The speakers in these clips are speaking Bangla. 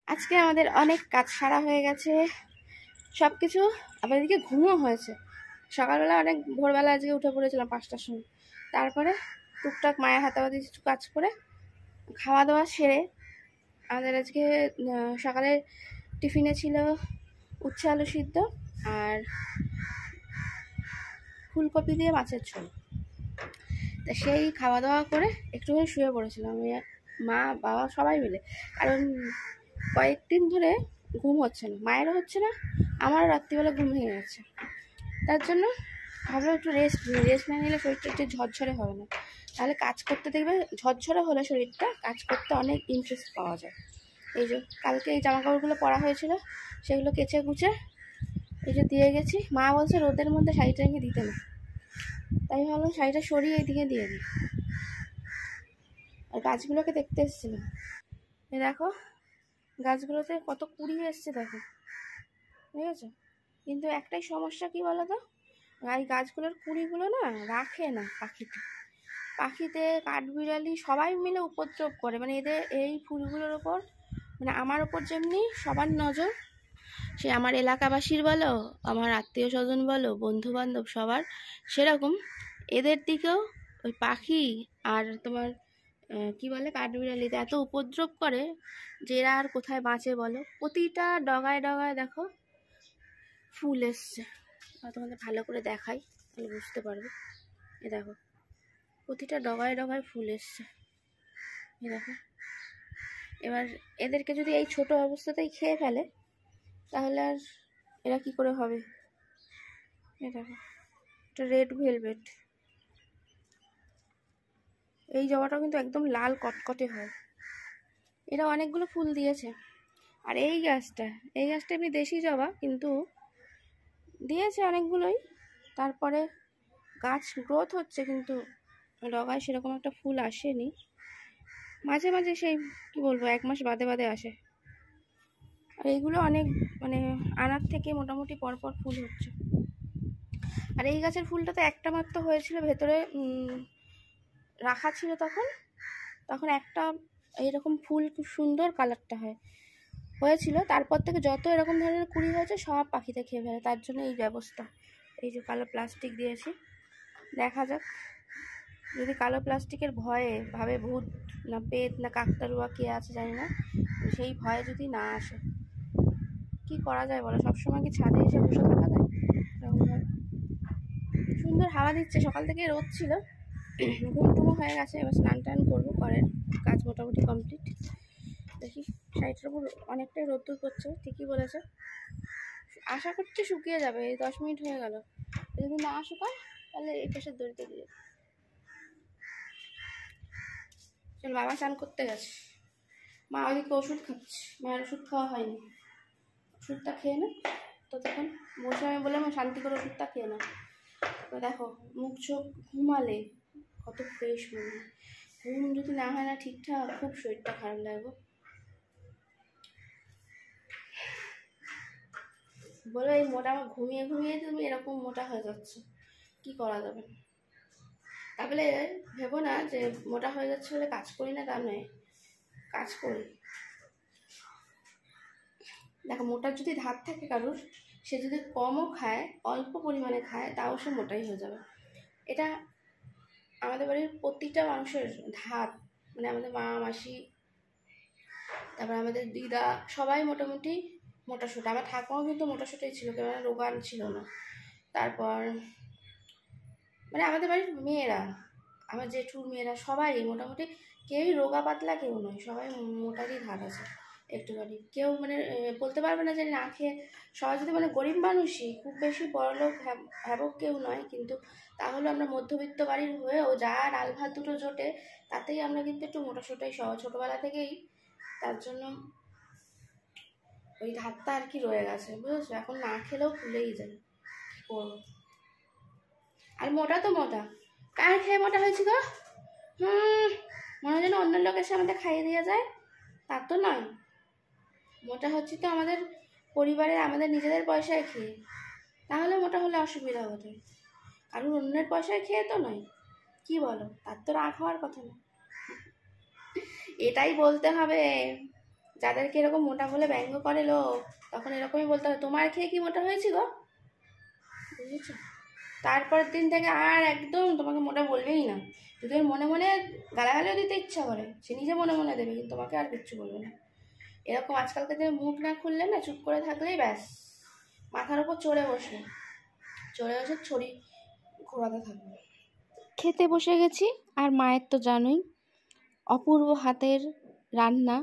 আজকে আমাদের অনেক কাজ সারা হয়ে গেছে, সব কিছু। আবার এদিকে ঘুমও হয়েছে। সকালবেলা অনেক ভোরবেলা আজকে উঠে পড়েছিলাম 5টার সময়। তারপরে টুকটাক মায়ের হাতাবাদি কিছু কাজ করে খাওয়া দাওয়া সেরে আমাদের আজকে সকালের টিফিনে ছিল উচ্ছে আলু সিদ্ধ আর ফুলকপি দিয়ে মাছের ঝোল। তা সেই খাওয়া দাওয়া করে একটুখানি শুয়ে পড়েছিলাম আমি, মা বাবা সবাই মিলে। কারণ কয়েকদিন ধরে ঘুম হচ্ছে না, মায়েরও হচ্ছে না, আমারও রাত্রিবেলা ঘুম ভেঙে গেছে। তার জন্য ভাবলাম একটু রেস্ট না নিলে শরীরটা একটু ঝরঝরে হবে না। তাহলে কাজ করতে দেখবে ঝরঝরে হলে শরীরটা কাজ করতে অনেক ইন্টারেস্ট পাওয়া যায়। এই যে কালকে এই জামাকাপড়গুলো পরা হয়েছিল, সেগুলো কেচে কুচে এই যে দিয়ে গেছি। মা বলছে রোদের মধ্যে শাড়িটা রেখে দিতে না, তাই ভাবলাম শাড়িটা সরিয়ে এইদিকে দিয়ে দিই। আর গাছগুলোকে দেখতে এসেছিলাম, এই দেখো গাছগুলোতে কত কুড়ি এসছে দেখো, ঠিক আছে। কিন্তু একটাই সমস্যা কি বলো তো, এই গাছগুলোর কুড়িগুলো না রাখে না পাখিতে কাঠবিড়ালি সবাই মিলে উপদ্রব করে। মানে এদের এই ফুলগুলোর ওপর, মানে আমার ওপর যেমনি সবার নজর, সে আমার এলাকাবাসীর বলো, আমার আত্মীয় স্বজন বলো, বন্ধু বান্ধব সবার, সেরকম এদের দিকেও ওই পাখি আর তোমার কি বলে কাঠবিড়ালিতে এত উপদ্রব করে যে এরা আর কোথায় বাঁচে বলো। প্রতিটা ডগায় ডগায় দেখো ফুল এসছে, তোমাদের ভালো করে দেখাই তাহলে বুঝতে পারবে। এ দেখো প্রতিটা ডগায় ডগায় ফুল এসছে, এ দেখো। এবার এদেরকে যদি এই ছোট অবস্থাতেই খেয়ে ফেলে তাহলে আর এরা কি করে হবে। এ দেখো এটা রেড ভেলভেট, এই জবাটাও কিন্তু একদম লাল কটকটে হয়। এরা অনেকগুলো ফুল দিয়েছে। আর এই গাছটা এমনি দেশি জবা, কিন্তু দিয়েছে অনেকগুলোই। তারপরে গাছ গ্রোথ হচ্ছে, কিন্তু ডগায় সেরকম একটা ফুল আসেনি। মাঝে মাঝে সেই কি বলবো 1 মাস বাদে বাদে আসে। আর এইগুলো অনেক মানে আনার থেকে মোটামুটি পরপর ফুল হচ্ছে। আর এই গাছের ফুলটা তো একটা মাত্র হয়েছিল, ভেতরে রাখা ছিল তখন একটা এইরকম ফুল খুব সুন্দর কালারটা হয়েছিল। তারপর থেকে যত এরকম ধরনের কুড়ি হয়েছে সব পাখিতে খেয়ে ফেলে। তার জন্য এই ব্যবস্থা, এই যে কালো প্লাস্টিক দিয়েছি। দেখা যাক, যদি কালো প্লাস্টিকের ভয়ে ভাবে ভূত না পেট না কাকতাড়ুয়া কে আছে জানি না, সেই ভয়ে যদি না আসে, কি করা যায় বলো। সবসময় কি ছাদে এসে বসে থাকা যায়? সুন্দর হাওয়া দিচ্ছে, সকাল থেকে রোদ ছিল, ঘুম টুমো হয়ে গেছে। এবার স্নান টান করবো, ঘরের কাজ মোটামুটি কমপ্লিট। দেখি শাড়িটার উপর অনেকটাই রোদ্দুর করছে, ঠিকই বলেছে। আশা করছি শুকিয়ে যাবে, এই 10 মিনিট হয়ে গেল। যদি না শুকায় তাহলে এই পাশের দড়িতে দিয়ে। চল, বাবা স্নান করতে গেছে, মা ওইদিকে ওষুধ খাচ্ছে। মায়ের ওষুধ খাওয়া হয়নি, ওষুধটা খেয়ে না ততক্ষণ বসে। আমি বললাম শান্তি করে ওষুধটা খেয়ে না। তো দেখো মুখ চোখ ঘুমালে কত ফ্রেশ মনে হয়। ঘুম যদি না হয় না ঠিকঠাক, খুব শরীরটা খারাপ লাগবে। বলো এই মোটা ঘুমিয়ে ঘুমিয়ে তুমি এরকম মোটা হয়ে যাচ্ছে, কি করা যাবে। তাহলে ভেবো না যে মোটা হয়ে যাচ্ছে বলে কাজ করি না, তা নয়, কাজ করি। দেখো মোটার যদি ধাত থাকে কারুর, সে যদি কমও খায়, অল্প পরিমাণে খায়, তাও সে মোটাই হয়ে যাবে। এটা আমাদের বাড়ির প্রতিটা মানুষের ধাত, মানে আমাদের মা মাসি, তারপর আমাদের দিদা, সবাই মোটামুটি মোটাসোটা। আমার ঠাকুমাও কিন্তু মোটাসোটাই ছিল, কেন রোগান ছিল না। তারপর মানে আমাদের বাড়ির মেয়েরা, আমার জেঠুর মেয়েরা সবাই মোটামুটি, কেউই রোগা পাতলা কেউ নয়, সবাই মোটারই ধার আছে একটুখানি। কেউ মানে বলতে পারবে না যে না খেয়ে, সবাই যদি মানে গরিব মানুষই, খুব বেশি বড়লোক হ্যাবক কেউ নয়, কিন্তু তাহলে আমরা মধ্যবিত্ত বাড়ির হয়েও যা ডাল ভাত দুটো জোটে তাতেই আমরা কিন্তু একটু মোটাসোটাই ছোটোবেলা থেকেই। তার জন্য ওই ধারটা আর কি রয়ে গেছে, বুঝেছো। এখন না খেলেও ফুলেই যায়, কী করবো। আর মোটা তো মোটা, কার খেয়ে মোটা হয়েছি গো? মনে হয় যেন অন্য লোক এসে আমাদের খাইয়ে দিয়ে যায়, তা তো নয়। মোটা হচ্ছে তো আমাদের পরিবারের, আমাদের নিজেদের পয়সায় খেয়ে, তাহলে মোটা হলে অসুবিধা হতো। আর অন্যের পয়সায় খেয়ে তো নয়, কি বলো, তার তো রাগ হওয়ার কথা না। এটাই বলতে হবে, যাদেরকে এরকম মোটা বলে ব্যঙ্গ করে লোক, তখন এরকমই বলতে হবে, তোমার খেয়ে কি মোটা হয়েছি গো, বুঝেছো? তারপরের দিন থেকে আর একদম তোমাকে মোটা বলবেই না। যদি ওর মনে মনে গালাগালিও দিতে ইচ্ছা করে, সে নিজে মনে মনে দেবে, কিন্তু তোমাকে আর কিচ্ছু বলবে না। এরকম আজকালকার দিনে মুখ না খুললে না, চুপ করে থাকলেই ব্যাস মাথার উপর চড়ে বসে ছড়ি ঘোরাতে থাকবে। খেতে বসে গেছি, আর মায়ের তো জানোই অপূর্ব হাতের রান্না,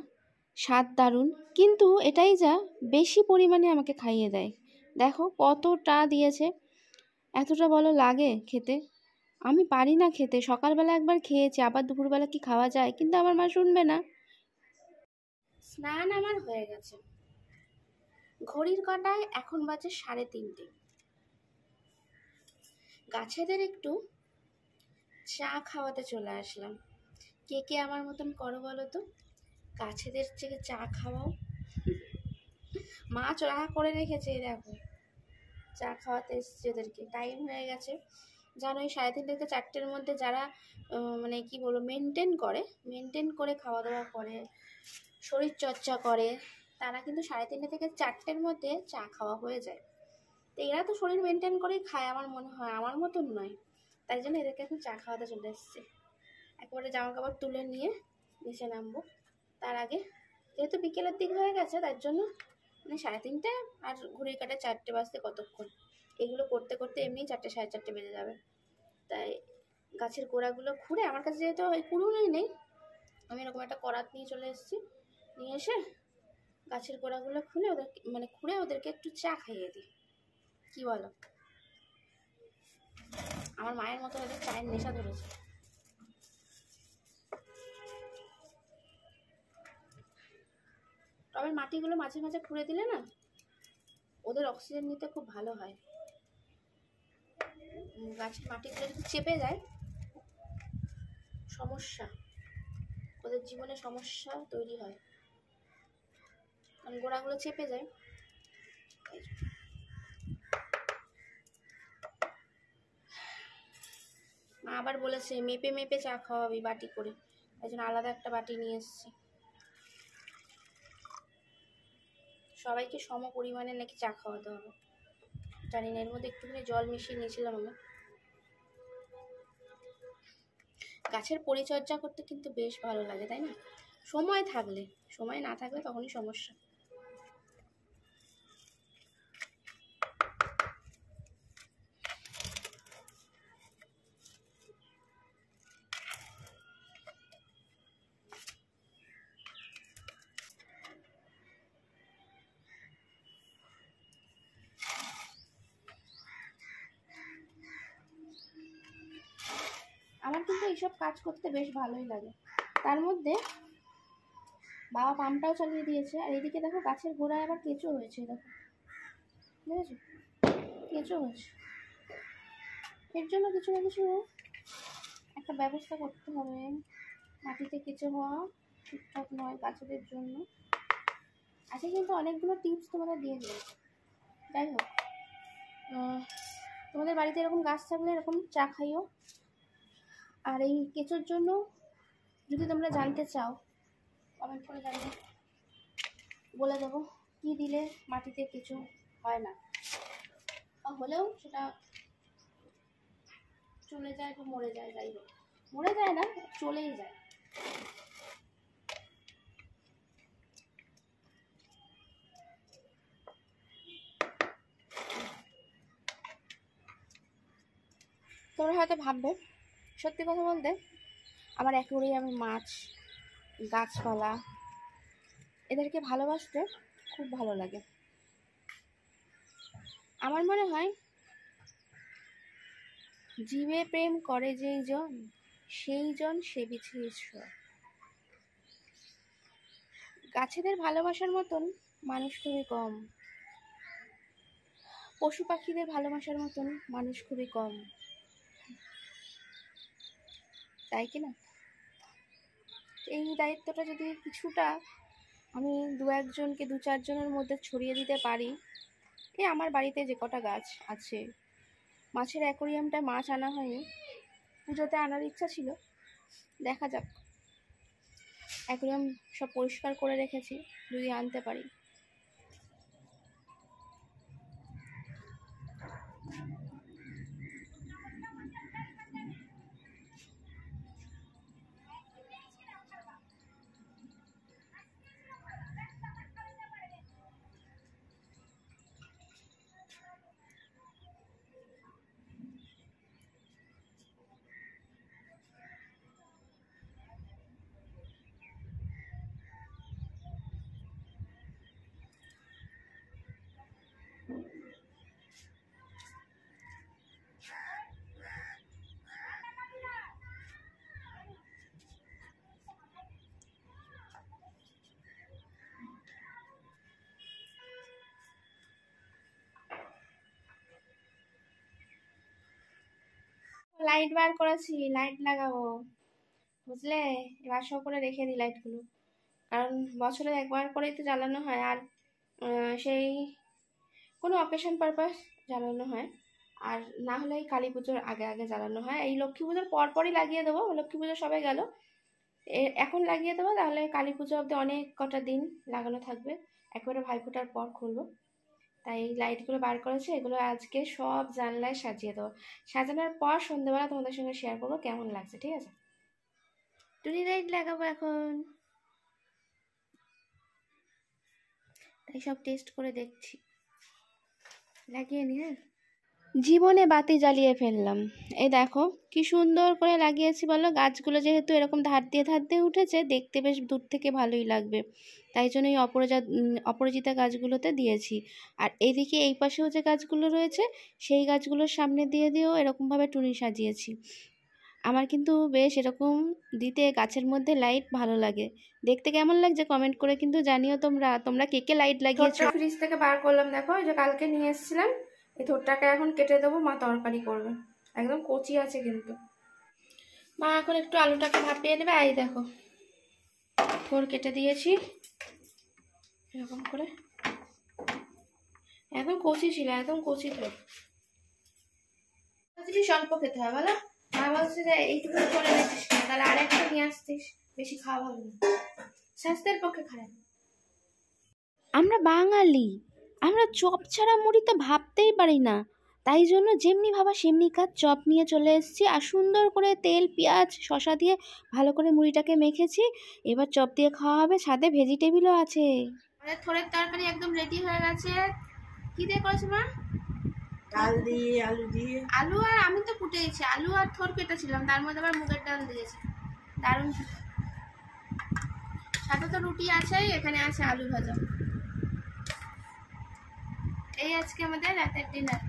স্বাদ দারুণ, কিন্তু এটাই যা বেশি পরিমাণে আমাকে খাইয়ে দেয়। দেখো কতটা দিয়েছে, এতটা বলো লাগে খেতে? আমি পারি না খেতে। সকালবেলা একবার খেয়েছি, আবার দুপুরবেলা কি খাওয়া যায়? কিন্তু আমার মা শুনবে না। স্নান আমার হয়ে গেছে, ঘড়ির কাঁটায় এখন বাজে 3:30। গাছেদের একটু চা খাওয়াতে চলে আসলাম। কে কে আমার মতন করো বলো তো, গাছেদের থেকে চা খাওয়াও। মা চা করে রেখেছে, দেখো চা খাওয়াতে এসছে ওদেরকে। টাইম হয়ে গেছে জানোই, 3:30 থেকে 4টের মধ্যে যারা মানে কি বলবো মেনটেন করে খাওয়া দাওয়া করে, শরীর চর্চা করে, তারা কিন্তু 3:30 থেকে 4টের মধ্যে চা খাওয়া হয়ে যায়। তো এরা তো শরীর মেনটেন করেই খায় আমার মনে হয়, আমার মতন নয়। তাই জন্য এদেরকে এখন চা খাওয়াতে চলে এসছে। একবারে জামা কাপড় তুলে নিয়ে নিচে নামবো। তার আগে যেহেতু বিকেলের দিক হয়ে গেছে, তার জন্য মানে 3:30 আর ঘড়ির কাঁটায় 4টে বাজতে কতক্ষণ, এগুলো করতে করতে এমনি 4টে 4:30 বেজে যাবে। তাই গাছের গোড়াগুলো খুঁড়ে, আমার কাছে যেহেতু ওই কুড়ুলই নেই, আমি এরকম একটা করাত নিয়ে চলে এসেছি। নিয়ে এসে গাছের গোড়াগুলো খুঁড়ে ওদেরকে একটু চা খাইয়ে দিই। কি বলো? আমার মায়ের মতো ওদের চায়ের নেশা ধরেছে। তবে মাটিগুলো মাঝে মাঝে খুঁড়ে দিলে না, ওদের অক্সিজেন নিতে খুব ভালো হয়। গাছের মাটিগুলো যদি চেপে যায়, সমস্যা, ওদের জীবনে সমস্যা তৈরি হয়, কারণ গোড়াগুলো চেপে যায়। মা আবার বলেছে মেপে মেপে চা খাওয়াবি বাটি করে, তাই জন্য আলাদা একটা বাটি নিয়ে এসেছি। সবাইকে সম পরিমাণে নাকি চা খাওয়াতে হবে, জানি না। এর মধ্যে একটুখানি জল মিশিয়ে নিয়েছিলাম আমি। গাছের পরিচর্যা করতে কিন্তু বেশ ভালো লাগে, তাই না? সময় থাকলে, সময় না থাকলে তখনই সমস্যা। আমার কিন্তু এইসব কাজ করতে বেশ ভালোই লাগে। তার মধ্যে বাবা পাম্পটাও চালিয়ে দিয়েছে, আর এদিকে দেখো গাছের গোড়ায় আবার কেঁচো হয়েছে, দেখো বুঝেছো, কেঁচো হয়েছে। এর জন্য কিছু না কিছু একটা ব্যবস্থা করতে হবে। মাটিতে কেঁচো হওয়া ঠিকঠাক নয় গাছেদের জন্য। আজকে কিন্তু অনেকগুলো টিপস তোমাদের দিয়ে দিয়েছে। যাই হোক, তোমাদের বাড়িতে এরকম গাছ থাকলে এরকম চা খাইও। আর এই কেঁচোর জন্য যদি তোমরা জানতে চাও, কমেন্ট করে জানিয়ে বলে দেবো কী দিলে মাটিতে কেঁচো হয় না, বা হলেও সেটা চলে যায় বা মরে যায়। যাই হোক, মরে যায় না, চলেই যায়। তোমরা হয়তো ভাববে, সত্যি কথা বলতে আমার অ্যাকোয়ারিয়ামে মাছ, গাছপালা, এদেরকে ভালোবাসতে খুব ভালো লাগে। আমার মনে হয় জীবে প্রেম করে যেই জন, সেই জন সেবিছে ঈশ্বর। গাছেদের ভালোবাসার মতন মানুষ খুবই কম, পশু পাখিদের ভালোবাসার মতন মানুষ খুবই কম, তাই কি না? এই দায়িত্বটা যদি কিছুটা আমি 2-1জনকে 2-4জনের মধ্যে ছড়িয়ে দিতে পারি, এই আমার বাড়িতে যে কটা গাছ আছে, মাছের অ্যাকোয়ারিয়ামটায় মাছ আনা হয়নি, পুজোতে আনার ইচ্ছা ছিল, দেখা যাক। অ্যাকুরিয়াম সব পরিষ্কার করে রেখেছি, যদি আনতে পারি। লাইট বার করেছি, লাইট লাগাবো, বুঝলে? এবার সব করে রেখে দিই লাইটগুলো, কারণ বছরে একবার করেই তো জ্বালানো হয়, আর সেই কোনো অকেশন পারপাস জ্বালানো হয়, আর না হলে এই কালী পুজোর আগে আগে জ্বালানো হয়। এই লক্ষ্মী পুজোর পরপরই লাগিয়ে দেবো, লক্ষ্মী পুজো সবাই গেল, এখন লাগিয়ে দেবো, তাহলে কালী পুজো অবধি অনেক কটা দিন লাগানো থাকবে, একবারে ভাইফোঁটার পর খুলবো। তাই এই লাইটগুলো বার করেছে, এগুলো আজকে সব জানলায় সাজিয়ে দেবো। সাজানোর পর সন্ধ্যেবেলা তোমাদের সঙ্গে শেয়ার করবো কেমন লাগছে, ঠিক আছে? টুনি লাইট লাগাবো এখন, তাই সব টেস্ট করে দেখছি, লাগিয়ে নি। হ্যাঁ, জীবনে বাতি জ্বালিয়ে ফেললাম। এই দেখো কি সুন্দর করে লাগিয়েছি বলো, গাছগুলো যেহেতু এরকম ধার দিয়ে উঠেছে, দেখতে বেশ দূর থেকে ভালোই লাগবে, তাই জন্য এই অপরাজিতা গাছগুলোতে দিয়েছি। আর এইদিকে এই পাশেও যে গাছগুলো রয়েছে, সেই গাছগুলোর সামনে দিয়েও এরকমভাবে টুনি সাজিয়েছি। আমার কিন্তু বেশ এরকম দিতে গাছের মধ্যে লাইট ভালো লাগে। দেখতে কেমন লাগছে কমেন্ট করে কিন্তু জানিও তোমরা কে কে লাইট লাগিয়েছো। ফ্রিজ থেকে বার করলাম, দেখো এই যে কালকে নিয়ে এসেছিলাম, এই থোরটাকে এখন কেটে দেবো, মা তরকারি করবে, একদম কচি আছে কিন্তু। মা এখন একটু আলুটাকে ভাপিয়ে নেবে। এই দেখো থোর কেটে দিয়েছি এরকম করে, একদম কচি ছিল, একদম কচি থোর। জিনিস অল্প খেতে হয় বলো, মা বলছে যে এইটুকু করে রেখেছিস না, তাহলে আরেকটা নিয়ে আসতিস, বেশি খাওয়া ভালো না, স্বাস্থ্যের পক্ষে খারাপ। আমরা বাঙালি, আমরা চপ ছাড়া মুড়ি তো ভাবতেই পারি না, তাই জন্য যেমনি ভাবা সেমনি কাজ, চপ নিয়ে চলে এসেছি, আর সুন্দর করে তেল পেঁয়াজ শসা দিয়ে ভালো করে মুড়িটাকে মেখেছি। এবার চপ দিয়ে খাওয়া হবে, সাথে ভেজিটেবিলও আছে। আমাদের থোড়ের তরকারি একদম রেডি হয়ে গেছে। কি দিয়ে করেছো মা? ডাল দিয়ে, আলু দিয়ে। আলু আর আমি তো কুটেছি, আলু আর থোর কেটেছিলাম, তার মধ্যে আবার মুগের ডাল দিয়েছি, দারুণ। সাথে তো রুটি আছেই, এখানে আছে আলু ভাজা। এই আজকে আমাদের রাতের ডিনার।